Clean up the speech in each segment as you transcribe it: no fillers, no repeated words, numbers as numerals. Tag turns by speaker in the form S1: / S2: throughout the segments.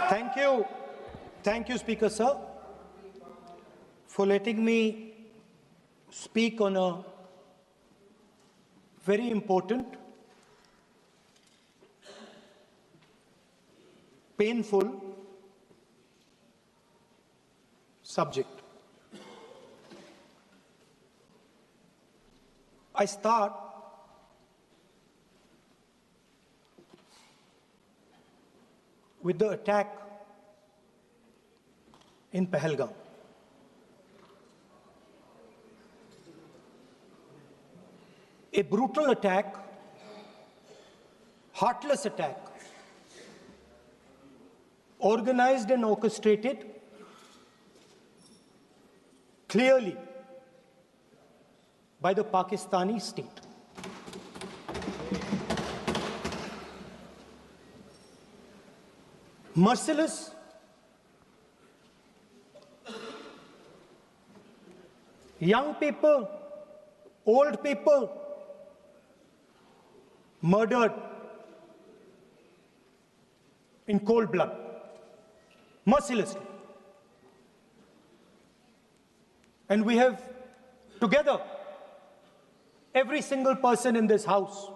S1: Thank you. Thank you, Speaker Sir, for letting me speak on a very important, painful subject. I start with the attack in Pahalgam. A brutal attack, heartless attack, organized and orchestrated clearly by the Pakistani state. Merciless, young people, old people murdered in cold blood, mercilessly. And we have together, every single person in this house,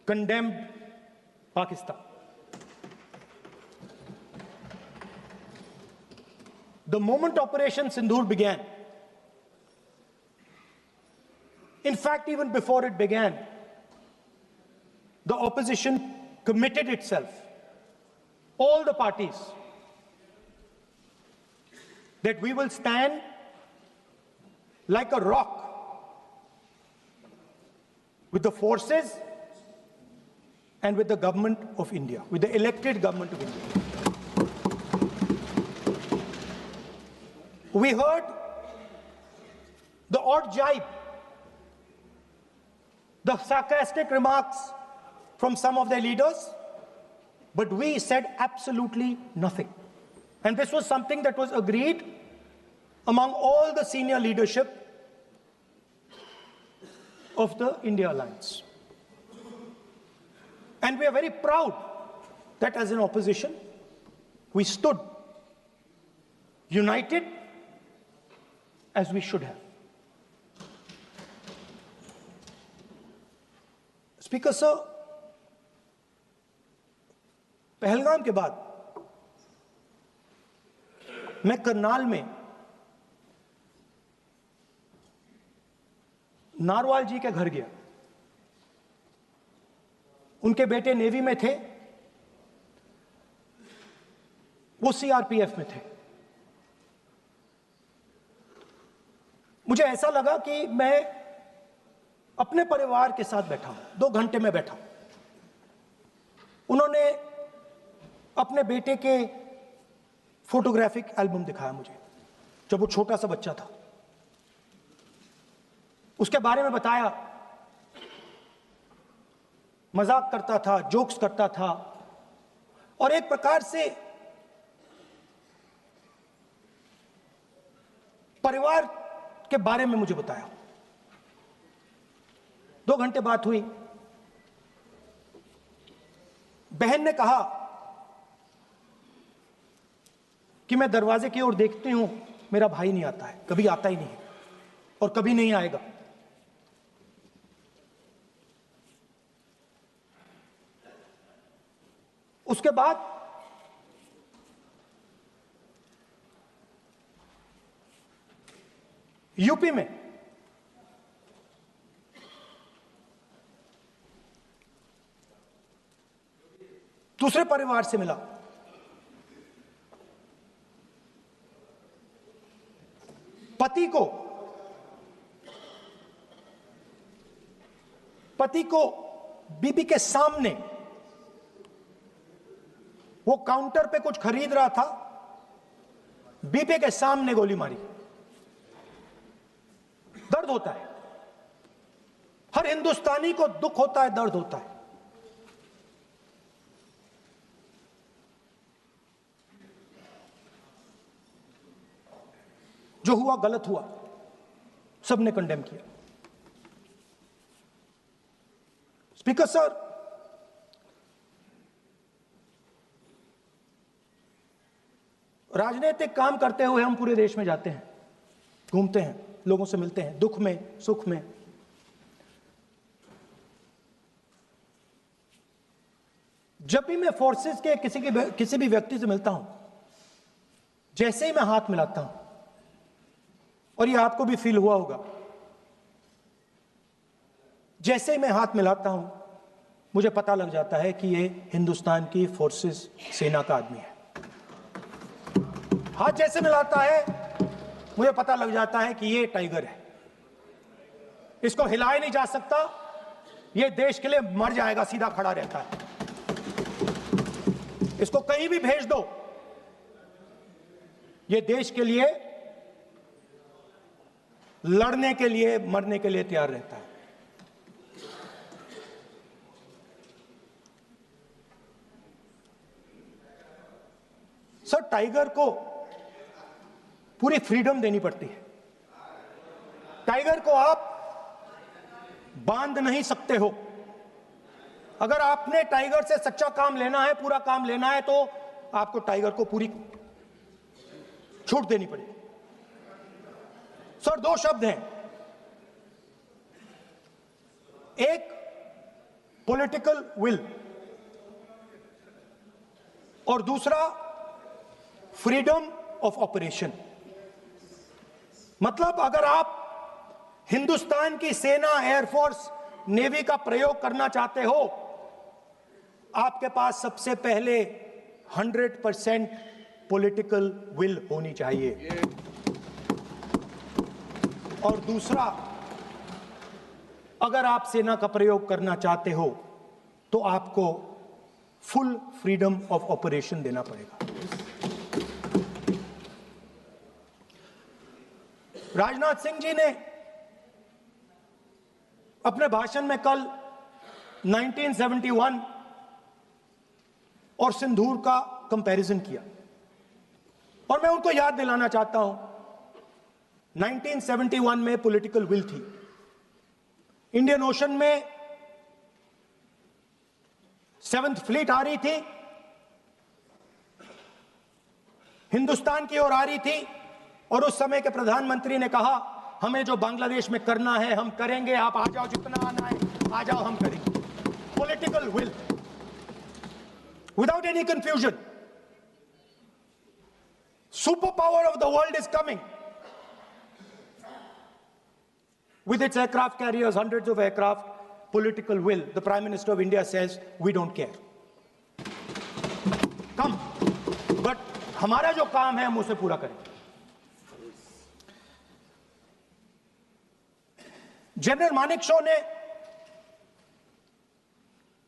S1: condemned Pakistan. The moment Operation Sindoor began, in fact, even before it began, the opposition committed itself, all the parties, that we will stand like a rock with the forces and with the government of India, with the elected government of India. We heard the odd jibe, the sarcastic remarks from some of their leaders, but we said absolutely nothing. And this was something that was agreed among all the senior leadership of the India Alliance. And we are very proud that as an opposition, we stood united as we should have. Speaker Sir, Pahalgam के बाद मैं करनाल में narwhal जी के घर गया। उनके बेटे navy में थे, वो सीआरपीएफ में थे। मुझे ऐसा लगा कि मैं अपने परिवार के साथ बैठा हूं, 2 घंटे में बैठा। उन्होंने अपने बेटे के फोटोग्राफिक एल्बम दिखाया मुझे, जब वो छोटा सा बच्चा था। उसके बारे में बताया, मजाक करता था, जोक्स करता था, और एक प्रकार से परिवार के बारे में मुझे बताया। 2 घंटे बात हुई। बहन ने कहा कि मैं दरवाजे की ओर देखती हूं, मेरा भाई नहीं आता है, कभी आता ही नहीं है और कभी नहीं आएगा। उसके बाद यूपी में दूसरे परिवार से मिला। पति को बीबी के सामने, वो काउंटर पे कुछ खरीद रहा था, बीबी के सामने गोली मारी। दर्द होता है, हर हिंदुस्तानी को दुख होता है, दर्द होता है। जो हुआ गलत हुआ, सबने कंडेम किया। स्पीकर सर, राजनीतिक काम करते हुए हम पूरे देश में जाते हैं, घूमते हैं, लोगों से मिलते हैं, दुख में, सुख में। जब भी मैं फोर्सेस के किसी भी व्यक्ति से मिलता हूं, जैसे ही मैं हाथ मिलाता हूं, और ये आपको भी फील हुआ होगा, जैसे ही मैं हाथ मिलाता हूं मुझे पता लग जाता है कि ये हिंदुस्तान की फोर्सेस सेना का आदमी है। हाथ जैसे मिलाता है मुझे पता लग जाता है कि ये टाइगर है, इसको हिलाया नहीं जा सकता, ये देश के लिए मर जाएगा, सीधा खड़ा रहता है। इसको कहीं भी भेज दो, ये देश के लिए लड़ने के लिए, मरने के लिए तैयार रहता है। सर, टाइगर को पूरी फ्रीडम देनी पड़ती है। टाइगर को आप बांध नहीं सकते हो। अगर आपने टाइगर से सच्चा काम लेना है, पूरा काम लेना है, तो आपको टाइगर को पूरी छूट देनी पड़ेगी। सर, दो शब्द हैं, एक पॉलिटिकल विल और दूसरा फ्रीडम ऑफ ऑपरेशन। मतलब अगर आप हिंदुस्तान की सेना, एयरफोर्स, नेवी का प्रयोग करना चाहते हो, आपके पास सबसे पहले 100% पॉलिटिकल विल होनी चाहिए, और दूसरा, अगर आप सेना का प्रयोग करना चाहते हो तो आपको फुल फ्रीडम ऑफ ऑपरेशन देना पड़ेगा। राजनाथ सिंह जी ने अपने भाषण में कल 1971 और सिंदूर का कंपैरिजन किया, और मैं उनको याद दिलाना चाहता हूं, 1971 में पॉलिटिकल विल थी। इंडियन ओशन में 7th फ्लीट आ रही थी, हिंदुस्तान की ओर आ रही थी, और उस समय के प्रधानमंत्री ने कहा, हमें जो बांग्लादेश में करना है हम करेंगे, आप आ जाओ, जितना आना है आ जाओ, हम करेंगे। Political will, without any confusion. Superpower of the world is coming with its aircraft carriers, hundreds of aircraft. Political will. The Prime Minister of India says we don't care. Come, but हमारा जो काम है हम उसे पूरा करेंगे। General Manekshaw ने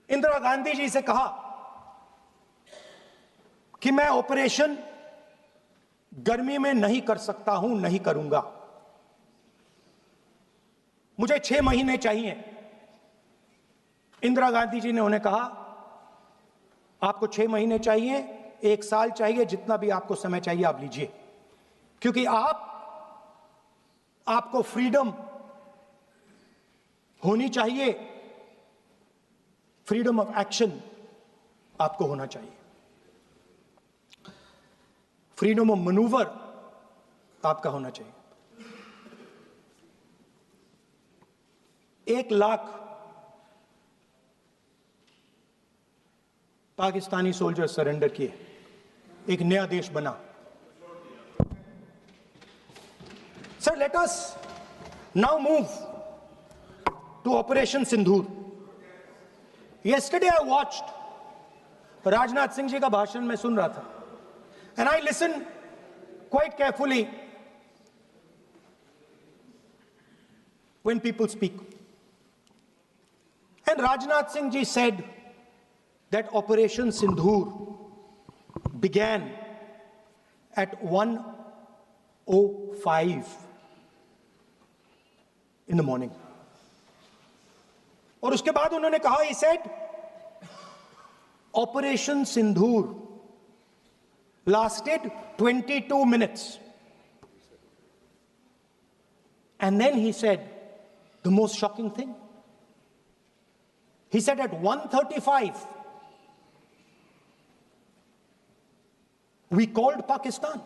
S1: इंदिरा गांधी जी से कहा कि मैं ऑपरेशन गर्मी में नहीं कर सकता हूं, नहीं करूंगा, मुझे 6 महीने चाहिए। इंदिरा गांधी जी ने उन्हें कहा, आपको 6 महीने चाहिए, 1 साल चाहिए, जितना भी आपको समय चाहिए आप लीजिए, क्योंकि आपको फ्रीडम होनी चाहिए, फ्रीडम ऑफ एक्शन आपको होना चाहिए, फ्रीडम ऑफ मैनूवर आपका होना चाहिए। 1 लाख पाकिस्तानी सोल्जर सरेंडर किए, एक नया देश बना। Sir, let us now move to operation Sindoor. Yesterday I watched, Rajnath Singh ji का भाषण मैं सुन रहा था, and I listened quite carefully when people speak. And Rajnath Singh ji said that Operation Sindoor began at 1:05 in the morning. और उसके बाद उन्होंने कहा, he said, Operation Sindoor lasted 22 minutes. And then he said the most shocking thing. He said at 1:35, We called Pakistan.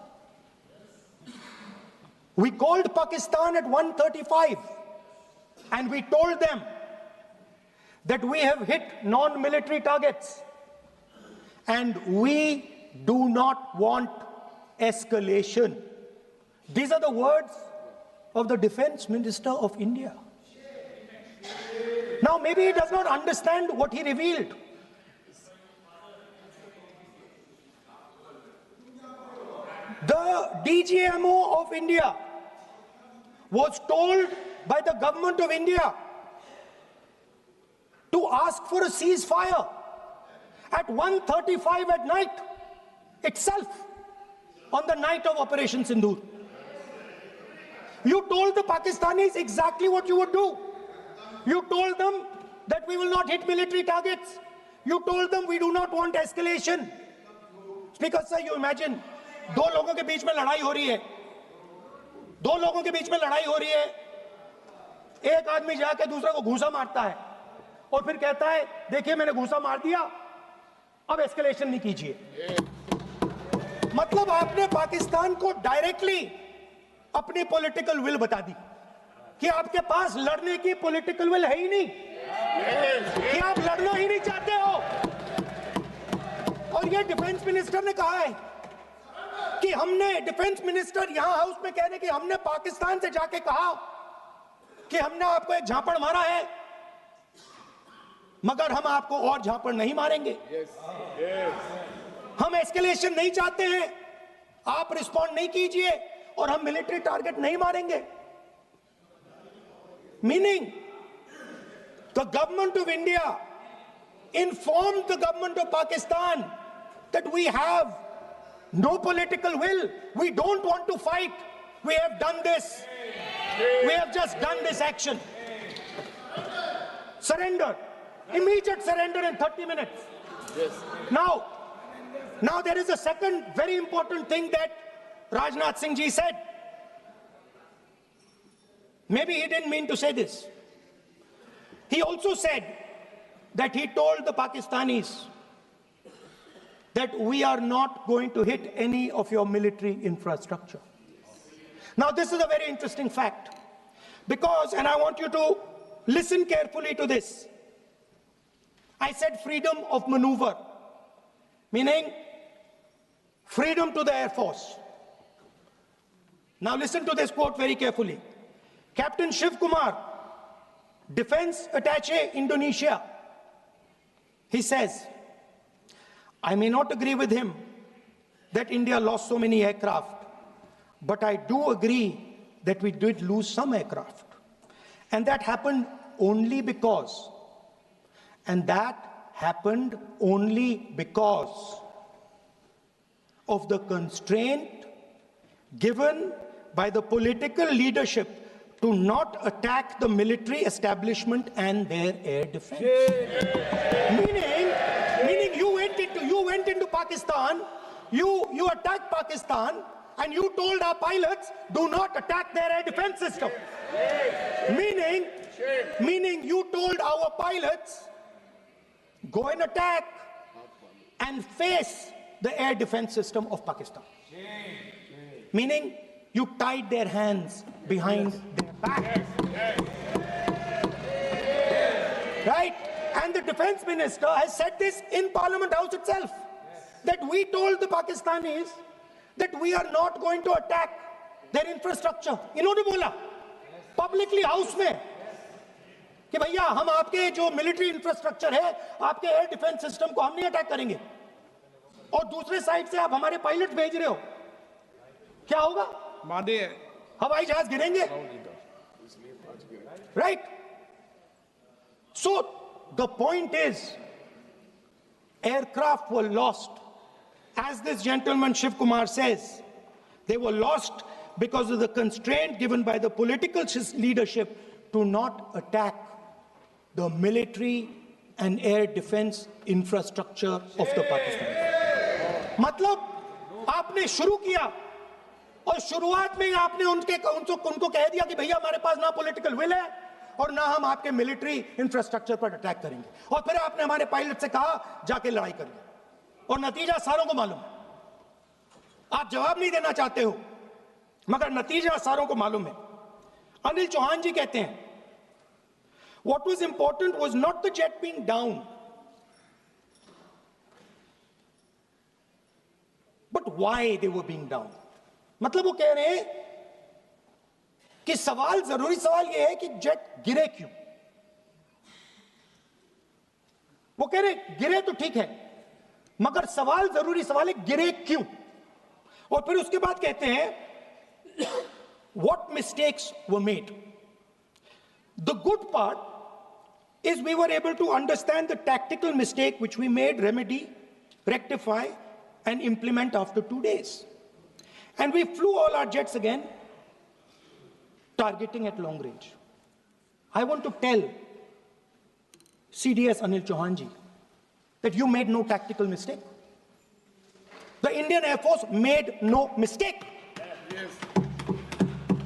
S1: We called Pakistan at 1:35 and we told them that we have hit non-military targets and we do not want escalation. These are the words of the Defense Minister of India. Now, maybe he does not understand what he revealed. The DGMO of India was told by the government of India to ask for a ceasefire at 1:35 at night itself, on the night of Operation Sindoor. You told the Pakistanis exactly what you would do. You told them that we will not hit military targets. You told them we do not want escalation. Speaker sir, you imagine, दो लोगों के बीच में लड़ाई हो रही है, दो लोगों के बीच में लड़ाई हो रही है, एक आदमी जाके दूसरे को घूंसा मारता है और फिर कहता है देखिए मैंने घूंसा मार दिया, अब एस्केलेशन नहीं कीजिए। मतलब आपने पाकिस्तान को डायरेक्टली अपनी पॉलिटिकल विल बता दी कि आपके पास लड़ने की पॉलिटिकल विल है ही नहीं, कि आप लड़ना ही नहीं चाहते हो। और ये डिफेंस मिनिस्टर ने कहा है कि हमने, डिफेंस मिनिस्टर यहां हाउस में कह रहे कि हमने पाकिस्तान से जाके कहा कि हमने आपको एक झापड़ मारा है मगर हम आपको और झापड़ नहीं मारेंगे। हम एस्केलेशन नहीं चाहते हैं, आप रिस्पॉन्ड नहीं कीजिए और हम मिलिट्री टारगेट नहीं मारेंगे। Meaning the government of India informed the government of Pakistan that we have no political will, we don't want to fight, we have done this, we have just done this action. Surrender, immediate surrender in 30 minutes. Yes. Now there is a second very important thing that Rajnath Singh ji said. Maybe he didn't mean to say this. He also said that he told the Pakistanis that we are not going to hit any of your military infrastructure. Now this is a very interesting fact because, and I want you to listen carefully to this. I said freedom of maneuver, meaning freedom to the Air Force. Now listen to this quote very carefully. Captain Shiv Kumar, Defense Attaché, Indonesia, he says, I may not agree with him that India lost so many aircraft, but I do agree that we did lose some aircraft. And that happened only because, of the constraint given by the political leadership to not attack the military establishment and their air defense. Meaning you went into Pakistan, you attacked Pakistan, and you told our pilots, do not attack their air defense system. Meaning you told our pilots, go and attack and face the air defense system of Pakistan. Meaning you tied their hands behind their back. Right? And the defense minister has said this in Parliament House itself, that we told the Pakistanis that we are not going to attack their infrastructure. इन्होंने बोला publicly house में कि भैया हम आपके जो military infrastructure है, आपके air defense system को हम नहीं attack करेंगे, और दूसरे साइड से आप हमारे पायलट भेज रहे हो, क्या होगा? हवाई जहाज गिरेंगे, right? So the point is, aircraft were lost. As this gentleman Shiv Kumar says, they were lost because of the constraint given by the political leadership to not attack the military and air defense infrastructure of the Pakistan. मतलब आपने शुरू किया और शुरुआत में आपने उनको कह दिया कि भैया हमारे पास ना पॉलिटिकल विल है और ना हम आपके मिलिट्री इंफ्रास्ट्रक्चर पर अटैक करेंगे, और फिर आपने हमारे पायलट से कहा जाके लड़ाई करिए, और नतीजा सारों को मालूम है। आप जवाब नहीं देना चाहते हो, मगर नतीजा सारों को मालूम है। अनिल चौहान जी कहते हैं, what was important was not the jet being down, but why they were being down. मतलब वो कह रहे हैं कि सवाल, जरूरी सवाल ये है कि जेट गिरे क्यों। वो कह रहे गिरे तो ठीक है, मगर सवाल, जरूरी सवाल है गिरे क्यों। और फिर उसके बाद कहते हैं what mistakes were made. The good part is we were able to understand the tactical mistake which we made, remedy, rectify and implement after 2 days. And we flew all our jets again, targeting at long range. I want to tell CDS Anil Chauhan ji that you made no tactical mistake. The Indian Air Force made no mistake.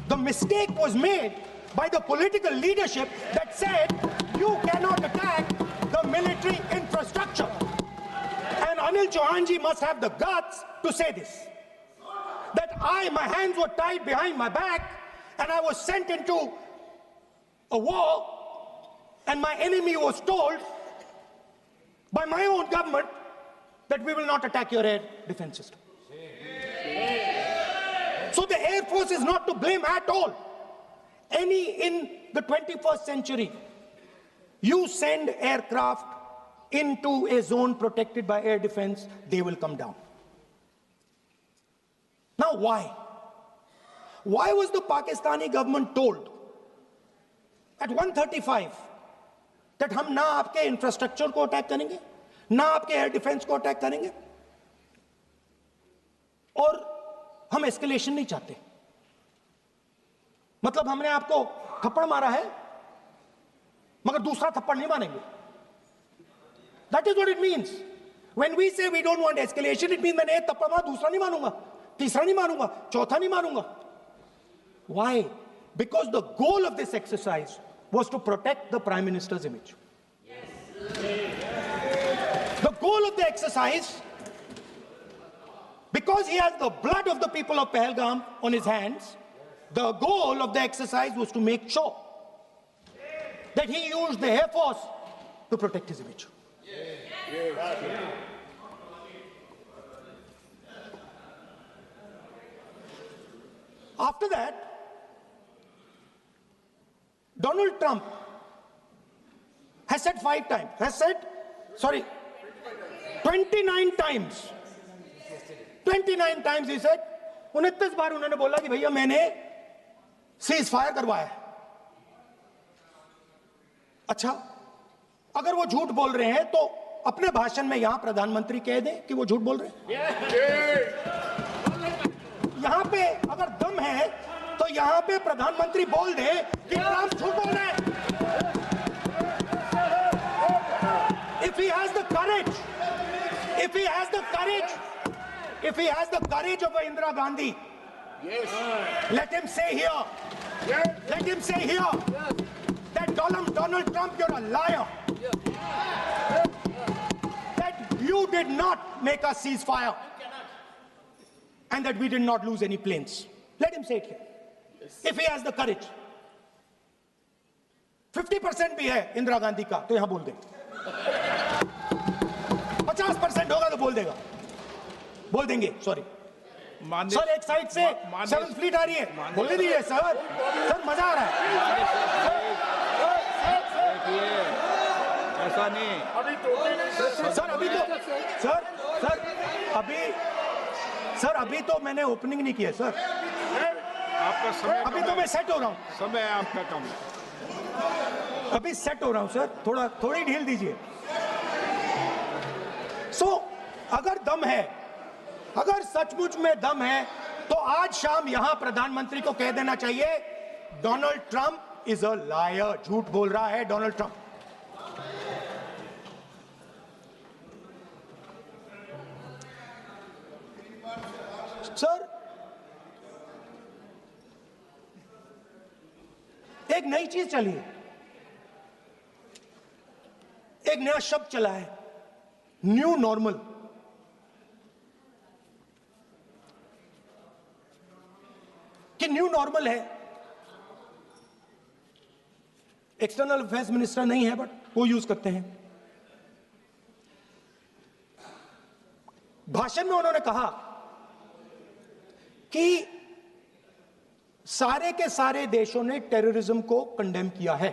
S1: The mistake was made by the political leadership that said you cannot attack the military infrastructure. And Anil Chauhan ji must have the guts to say this. That my hands were tied behind my back and I was sent into a war and my enemy was told by my own government that we will not attack your air defense system. So the Air Force is not to blame at all. In the 21st century, you send aircraft into a zone protected by air defense, they will come down. Now why? Why was the Pakistani government told at 1:35 that हम ना आपके infrastructure को attack करेंगे, ना आपके air defence को attack करेंगे, और हम एस्केलेशन नहीं चाहते? मतलब हमने आपको थप्पड़ मारा है मगर दूसरा थप्पड़ नहीं मारेंगे. That is what it means. When we say we don't want escalation, it means मैंने एक थप्पड़ मारा, दूसरा नहीं मारूंगा, तीसरा नहीं मारूंगा, चौथा नहीं मारूंगा. Why? Because the goal of this exercise was to protect the Prime Minister's image. The goal of the exercise, because he has the blood of the people of Pahalgam on his hands, the goal of the exercise was to make sure that he used the Air Force to protect his image. After that, Donald Trump has said 29 times. 29 times he said, 29 बार उन्होंने बोला कि भैया मैंने cease fire करवाया है. अच्छा, अगर वो झूठ बोल रहे हैं तो अपने भाषण में यहां प्रधानमंत्री कह दें कि वो झूठ बोल रहे हैं. यहां पे अगर दम है तो यहां पे प्रधानमंत्री बोल दे कि ट्रंप झूठ बोल रहे हैं. If he has the courage, if he has the courage of Indira Gandhi, let him say here, that Donald Trump, you're a liar. That you did not make us ceasefire. And that we did not lose any planes. Let him say it here. If he has the courage. 50% भी है इंदिरा गांधी का तो यहां बोल दे. 50% होगा तो बोल देगा, बोल देंगे. सॉरी सर, एक साइड से 7th फ्लीट आ रही है, बोलने दीजिए सर. सर मजा आ रहा है.
S2: ऐसा नहीं
S1: सर. अभी तो मैंने ओपनिंग नहीं किया सर.
S2: आपका समय
S1: अभी तो मैं सेट हो रहा हूँ.
S2: समय आपका कम.
S1: अभी सेट हो रहा हूँ सर, थोड़ी ढील दीजिए. अगर दम है, अगर सचमुच में दम है तो आज शाम यहां प्रधानमंत्री को कह देना चाहिए Donald Trump is a liar. झूठ बोल रहा है डोनाल्ड ट्रंप. सर, एक नई चीज चली है, एक नया शब्द चला है, न्यू नॉर्मल. कि न्यू नॉर्मल है। एक्सटर्नल अफेयर्स मिनिस्टर नहीं है, बट वो यूज करते हैं। भाषण में उन्होंने कहा कि सारे के सारे देशों ने टेररिज्म को कंडेम किया है।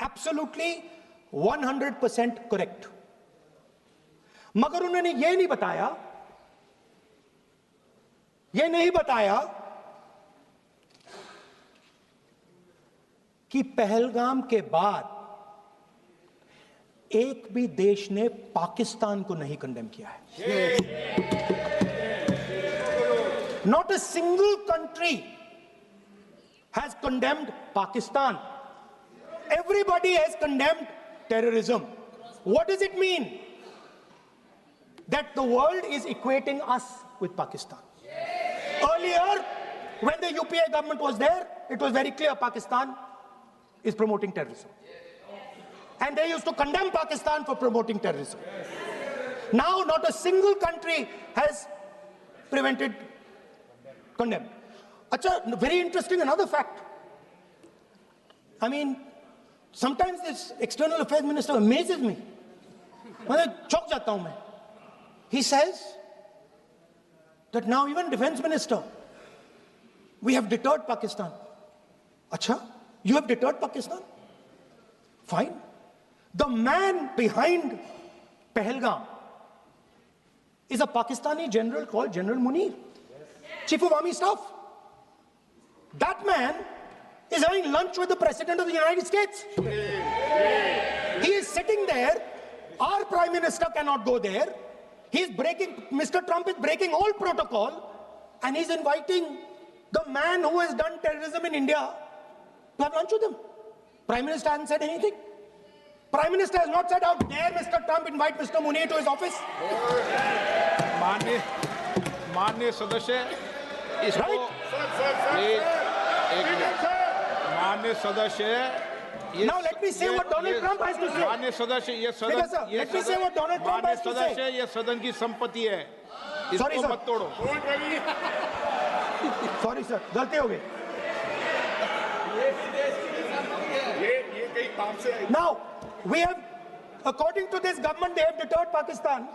S1: Absolutely 100% correct. मगर उन्होंने यह नहीं बताया कि पहलगाम के बाद एक भी देश ने पाकिस्तान को नहीं कंडेम किया है। Not a single country has condemned Pakistan. Everybody has condemned terrorism. What does it mean? That the world is equating us with Pakistan. Earlier, when the UPA government was there, it was very clear Pakistan is promoting terrorism. And they used to condemn Pakistan for promoting terrorism. Now, not a single country has condemned. Acha, very interesting, another fact. I mean, sometimes this external affairs minister amazes me. Chok jata hu main. He says that now even defense minister, we have deterred Pakistan. Acha, you have deterred Pakistan? Fine. The man behind Pahalgam is a Pakistani general called General Munir, Chief of Army Staff. That man is having lunch with the President of the United States. He is sitting there. Our Prime Minister cannot go there. Mr. Trump is breaking all protocol, and he's inviting the man who has done terrorism in India to have lunch with him. Prime Minister hasn't said anything. Prime Minister has not said, how dare Mr. Trump invite Mr. Munir to his office?
S2: माननीय सदस्य इसको माननीय सदस्य
S1: Now let me say what Donald Trump has to say.
S2: माननीय सदस्य ये सदन
S1: let me say what Donald Trump has to say.
S2: सदस्य ये सदन की संपत्ति है,
S1: Sorry,
S2: इसको
S1: sir.
S2: मत तोड़ो।
S1: Sorry sir, गलती हो गई। Now we have, according to this government, they have deterred Pakistan,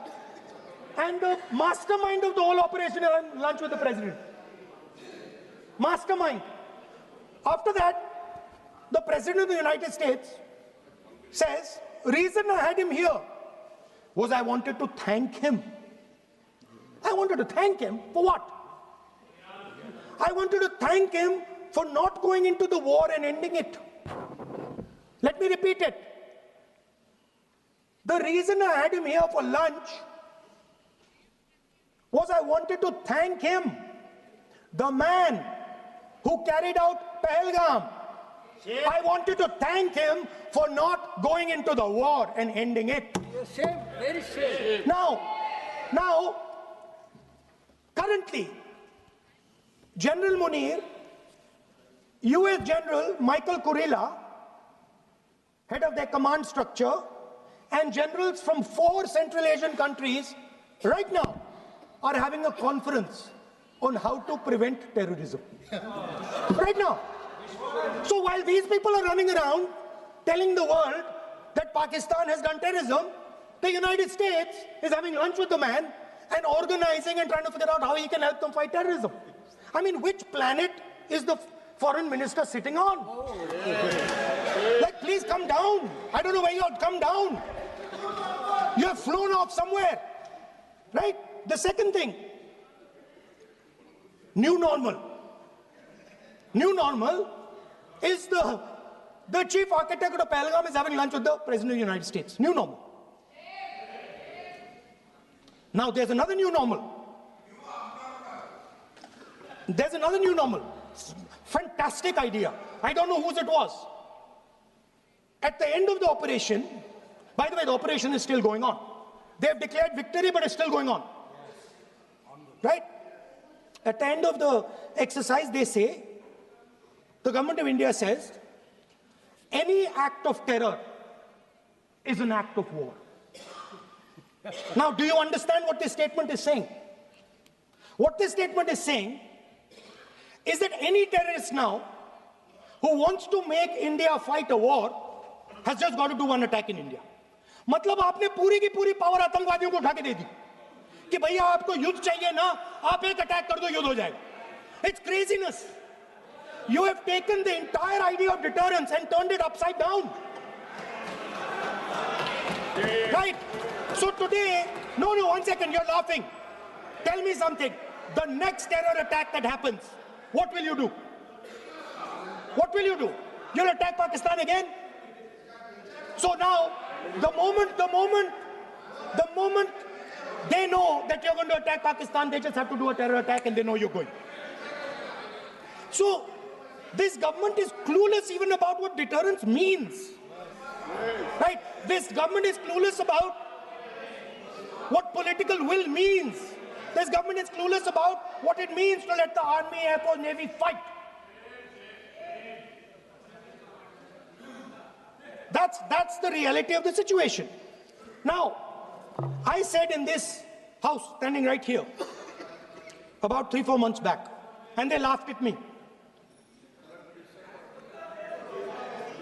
S1: and the mastermind of the whole operation is on lunch with the president. Mastermind. After that, the President of the United States says, reason I had him here was I wanted to thank him. I wanted to thank him for what? I wanted to thank him for not going into the war and ending it. Let me repeat it. The reason I had him here for lunch was I wanted to thank him, the man who carried out Pahalgam. I wanted to thank him for not going into the war and ending it.
S3: Shame, very shame.
S1: Now, currently, General Munir, US General Michael Kurilla, head of their command structure, and generals from 4 Central Asian countries right now are having a conference on how to prevent terrorism. Right now. So while these people are running around telling the world that Pakistan has done terrorism, the United States is having lunch with the man and organizing and trying to figure out how he can help them fight terrorism. I mean, which planet is the foreign minister sitting on? Like, please come down. I don't know where you are. Come down. You have flown off somewhere. Right? The second thing, new normal. New normal is the chief architect of Pahalgam is having lunch with the President of the United States. New normal. Now there's another new normal. There's another new normal. Fantastic idea. I don't know whose it was. At the end of the operation, by the way, the operation is still going on. They have declared victory, but it's still going on. Right? At the end of the exercise, they say, the government of India says, any act of terror is an act of war. Now, do you understand what this statement is saying? What this statement is saying is that any terrorist now who wants to make India fight a war has just got to do one attack in India. मतलब आपने पूरी की पूरी power आतंकवादियों को उठा के दे दी कि भैया आपको युद्ध चाहिए ना, आप एक अटैक कर दो, युद्ध हो जाएगा. It's craziness. You have taken the entire idea of deterrence and turned it upside down. Right? So today, no, one second, you're laughing. Tell me something. The next terror attack that happens, what will you do? What will you do? You'll attack Pakistan again? So now, the moment they know that you're going to attack Pakistan, they just have to do a terror attack and they know you're going. So, this government is clueless even about what deterrence means. Right? This government is clueless about what political will means. This government is clueless about what it means to let the Army, Air Force, Navy fight. That's the reality of the situation. Now, I said in this house, standing right here, about 3-4 months back, and they laughed at me.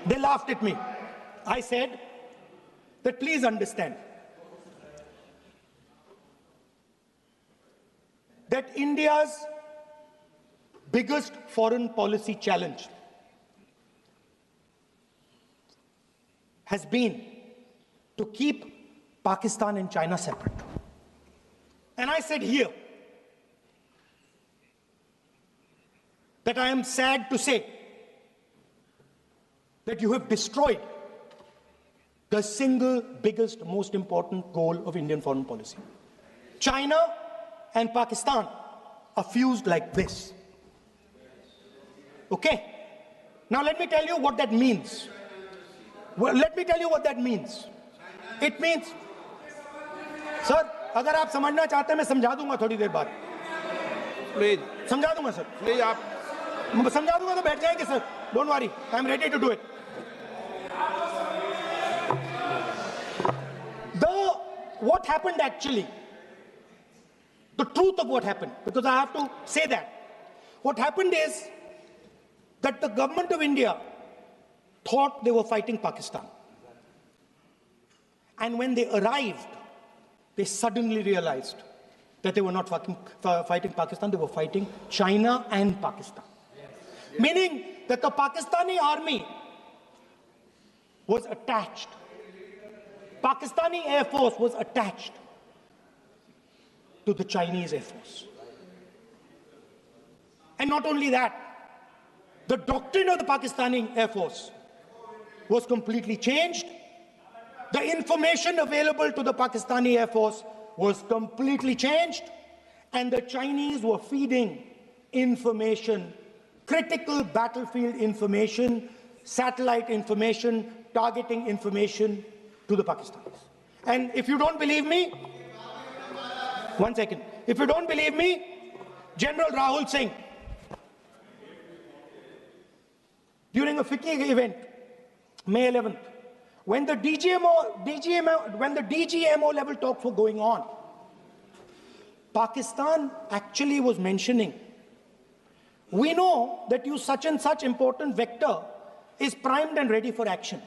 S1: They laughed at me. I said that please understand that India's biggest foreign policy challenge has been to keep Pakistan and China separate. And I said here that I am sad to say that you have destroyed the single biggest, most important goal of Indian foreign policy. China and Pakistan are fused like this. Okay? Now let me tell you what that means. Well, let me tell you what that means. It means, sir, अगर आप समझना चाहते हैं मैं समझा दूंगा थोड़ी देर बाद.
S2: Please.
S1: समझा दूंगा सर.
S2: Please, आप
S1: समझा दूंगा तो बैठ जाएंगे sir. Don't worry, I am ready to do it. What happened actually, the truth of what happened, because I have to say that. What happened is that the government of India thought they were fighting Pakistan. And when they arrived, they suddenly realized that they were not fighting Pakistan, they were fighting China and Pakistan. Yes. Meaning that the Pakistani army was attached. Pakistani Air Force was attached to the Chinese Air Force. And not only that, the doctrine of the Pakistani Air Force was completely changed. The information available to the Pakistani Air Force was completely changed. And the Chinese were feeding information, critical battlefield information, satellite information, targeting information to the Pakistanis. And if you don't believe me, one second. If you don't believe me, General Rahul Singh, during a FICCI event, May 11th, when the DGMO level talks were going on, Pakistan actually was mentioning, we know that you such and such important vector is primed and ready for action.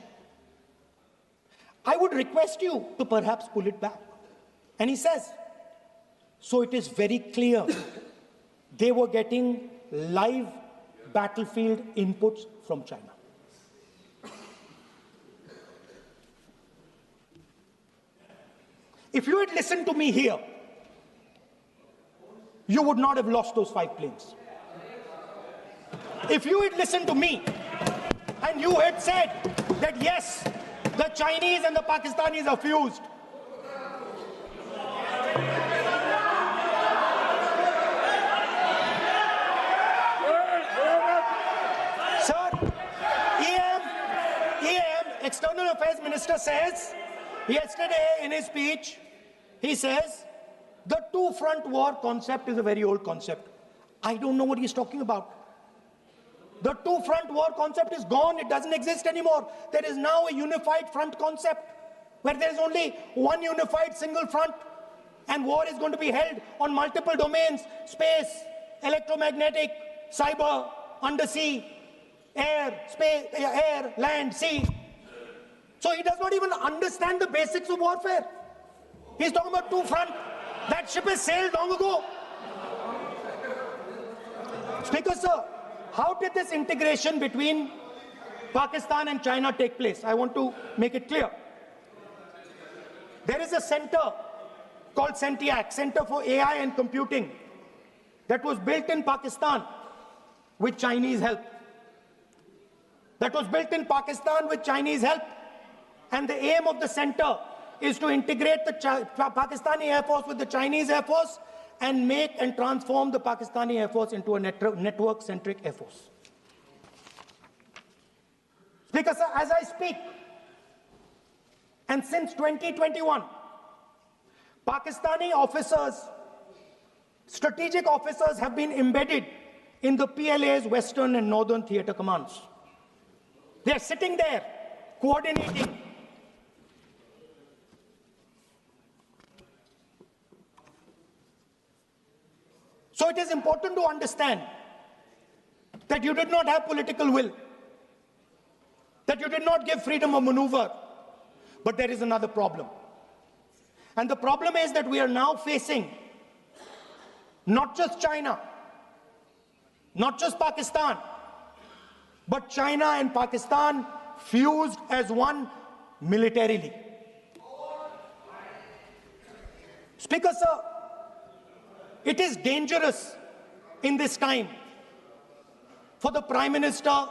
S1: I would request you to perhaps pull it back. And he says, so it is very clear they were getting live battlefield inputs from China. If you had listened to me here, you would not have lost those 5 planes. If you had listened to me and you had said that yes, the Chinese and the Pakistanis are fused, sir, EM, External Affairs Minister says, yesterday in his speech, he says, the two-front war concept is a very old concept. I don't know what he's talking about. The two-front war concept is gone. It doesn't exist anymore. There is now a unified front concept where there is only one unified single front, and war is going to be held on multiple domains: space, electromagnetic, cyber, undersea, air, space, air, land, sea. So he does not even understand the basics of warfare. He's talking about two front. That ship has sailed long ago. Speaker, sir, how did this integration between Pakistan and China take place? I want to make it clear. There is a center called CENTIAC, Center for AI and Computing, that was built in Pakistan with Chinese help. And the aim of the center is to integrate the Pakistani Air Force with the Chinese Air Force and make and transform the Pakistani Air Force into a network-centric Air Force. Speaker, sir, as I speak, and since 2021, Pakistani officers, strategic officers, have been embedded in the PLA's Western and Northern Theatre Commands. They are sitting there, coordinating. So it is important to understand that you did not have political will, that you did not give freedom of maneuver. But there is another problem. And the problem is that we are now facing not just China, not just Pakistan, but China and Pakistan fused as one militarily. Speaker, sir, it is dangerous in this time for the Prime Minister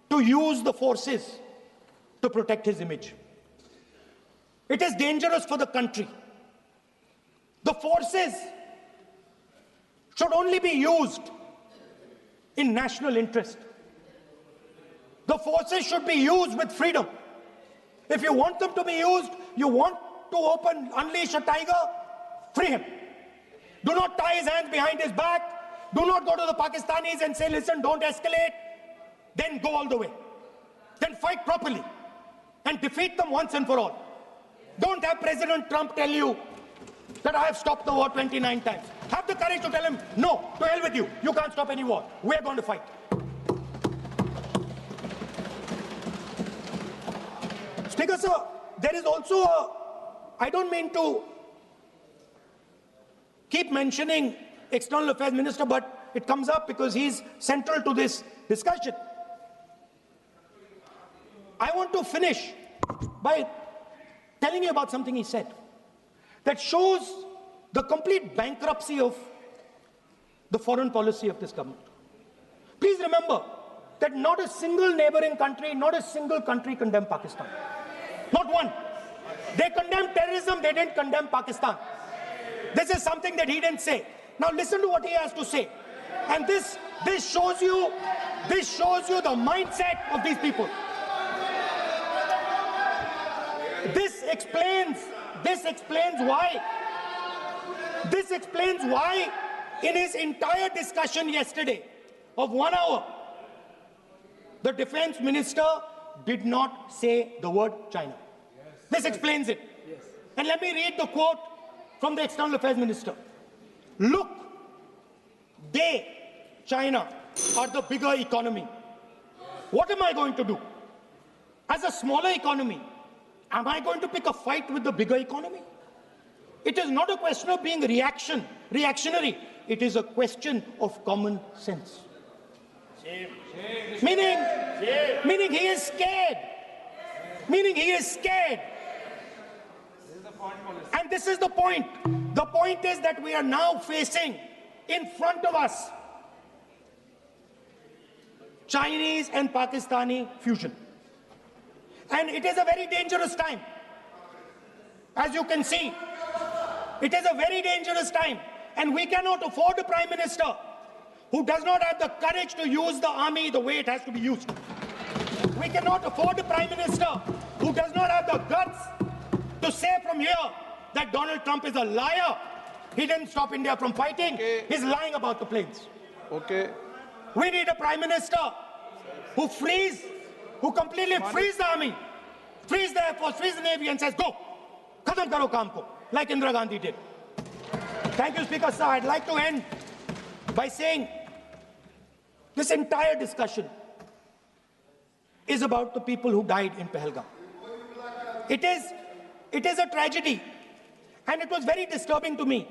S1: to use the forces to protect his image. It is dangerous for the country. The forces should only be used in national interest. The forces should be used with freedom. If you want them to be used, you want to unleash a tiger, free him. Do not tie his hands behind his back. Do not go to the Pakistanis and say, listen, don't escalate. Then go all the way. Then fight properly and defeat them once and for all. Don't have President Trump tell you that I have stopped the war 29 times. Have the courage to tell him, no, to hell with you. You can't stop any war. We're going to fight. Speaker, sir, there is also I don't mean to keep mentioning External Affairs Minister, but it comes up because he's central to this discussion. I want to finish by telling you about something he said that shows the complete bankruptcy of the foreign policy of this government. Please remember that not a single neighboring country, not a single country condemned Pakistan. Not one. They condemned terrorism, they didn't condemn Pakistan. This is something that he didn't say. Now listen to what he has to say. And this shows you the mindset of these people. This explains why in his entire discussion yesterday of 1 hour, the defense minister did not say the word China. This explains it. And let me read the quote from the External Affairs Minister. Look, China, are the bigger economy. What am I going to do? As a smaller economy, am I going to pick a fight with the bigger economy? It is not a question of being reactionary. It is a question of common sense. Meaning he is scared. And this is the point. The point is that we are now facing in front of us Chinese and Pakistani fusion. And it is a very dangerous time. As you can see, it is a very dangerous time. And we cannot afford a Prime Minister who does not have the courage to use the army the way it has to be used. We cannot afford a Prime Minister who does not have the guts to say from here that Donald Trump is a liar. He didn't stop India from fighting.
S2: Okay.
S1: He's lying about the planes.
S2: Okay.
S1: We need a Prime Minister who completely frees the army, frees the Air Force, frees the Navy and says, go, khatam karo kaam ko, like Indira Gandhi did. Thank you, Speaker, sir. I'd like to end by saying This entire discussion is about the people who died in Pahalgam. It is a tragedy. And it was very disturbing to me,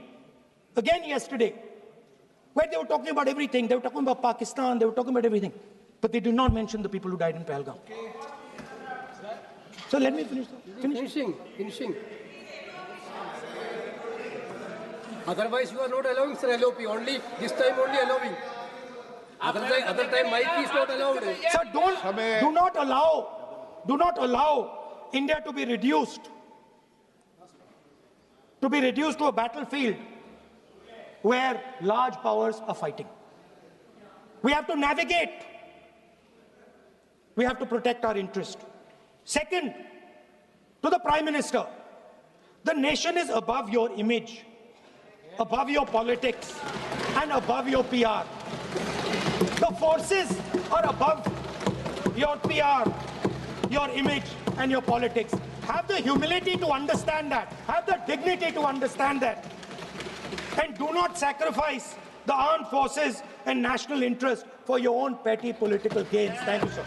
S1: again yesterday, where they were talking about everything. They were talking about Pakistan, they were talking about everything. But they did not mention the people who died in Pahalgam. So let me finish.
S3: Finishing. Otherwise, you are not allowing, sir, LOP. Only this time, only allowing. Other time, mic is not allowed.
S1: Sir, do not allow India to be reduced to a battlefield where large powers are fighting. We have to navigate. We have to protect our interest. Second, to the Prime Minister, the nation is above your image, above your politics, and above your PR. The forces are above your PR, your image, and your politics. Have the humility to understand that. Have the dignity to understand that. And do not sacrifice the armed forces and national interest for your own petty political gains. Thank you, sir.